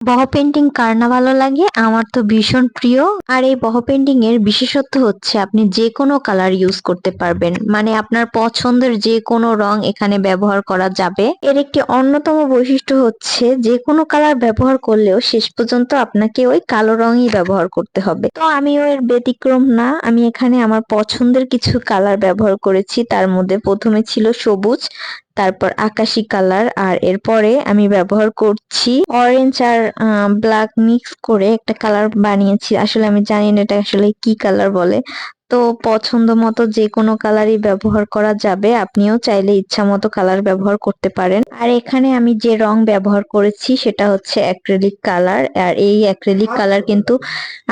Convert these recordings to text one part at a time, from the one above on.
বহ পেন্টিং কার না ভালো লাগে, আমার তো ভীষণ প্রিয়। আর এই বহ পেন্টিং এর বিশেষত্ব হচ্ছে আপনি যে কোনো কালার ইউজ করতে পারবেন, মানে আপনার পছন্দের যে কোনো রং এখানে ব্যবহার করা যাবে। এর একটি অন্যতম বৈশিষ্ট্য হচ্ছে যে কোনো কালার ব্যবহার করলেও শেষ পর্যন্ত আপনাকে ওই কালো রঙই ব্যবহার করতে হবে। তো আমিও এর ব্যতিক্রম না, আমি এখানে আমার পছন্দের কিছু কালার ব্যবহার করেছি। তার মধ্যে প্রথমে ছিল সবুজ, তারপর আকাশি কালার, আর এরপরে আমি ব্যবহার করছি অরেঞ্জ আর ব্ল্যাক মিক্স করে একটা কালার বানিয়েছি। আসলে আমি জানি না এটা আসলে কি কালার বলে। তো পছন্দ মতো যে কোনো কালারই ব্যবহার করা যাবে, আপনিও চাইলে ইচ্ছা মতো কালার ব্যবহার করতে পারেন। আর এখানে আমি যে রং ব্যবহার করেছি সেটা হচ্ছে অ্যাক্রিলিক কালার। আর এই অ্যাক্রিলিক কালার কিন্তু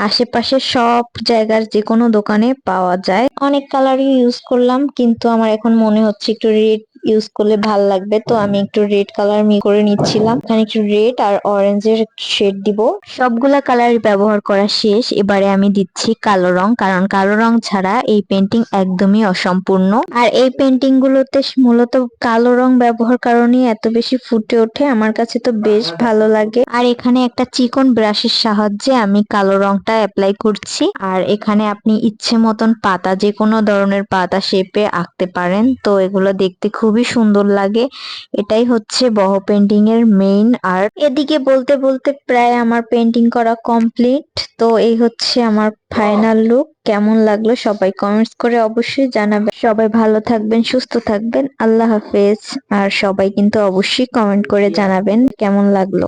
আশেপাশে সব জায়গার যে কোনো দোকানে পাওয়া যায়। অনেক কালারই ইউজ করলাম, কিন্তু আমার এখন মনে হচ্ছে একটু রেড ইউজ করলে ভাল লাগবে, তো আমি একটু রেড কালার মিক্স করে নিচ্ছিলাম। এখানে একটু রেড আর অরেঞ্জের শেড দিব। সবগুলা কালার ব্যবহার করা শেষ, এবারে আমি দিচ্ছি কালো রং, কারণ কালো রং ছাড়া এই পেন্টিং একদমই অসম্পূর্ণ। আর এই পেন্টিং গুলোতে মূলত কালো রং ব্যবহার কারণে এত বেশি ফুটে ওঠে, আমার কাছে তো বেশ ভালো লাগে। আর এখানে একটা চিকন ব্রাশের সাহায্যে আমি কালো রংটা অ্যাপ্লাই করছি। আর এখানে আপনি ইচ্ছে মতন পাতা, যে কোনো ধরনের পাতা শেপে আঁকতে পারেন, তো এগুলো দেখতে খুবই সুন্দর লাগে। এটাই হচ্ছে বহ পেন্টিং এর মেইন আর্ট। এদিকে বলতে বলতে প্রায় আমার পেন্টিং করা কমপ্লিট। তো এই হচ্ছে আমার ফাইনাল লুক। কেমন লাগলো সবাই কমেন্টস করে অবশ্যই জানাবেন। সবাই ভালো থাকবেন, সুস্থ থাকবেন, আল্লাহ হাফেজ। আর সবাই কিন্তু অবশ্যই কমেন্ট করে জানাবেন কেমন লাগলো।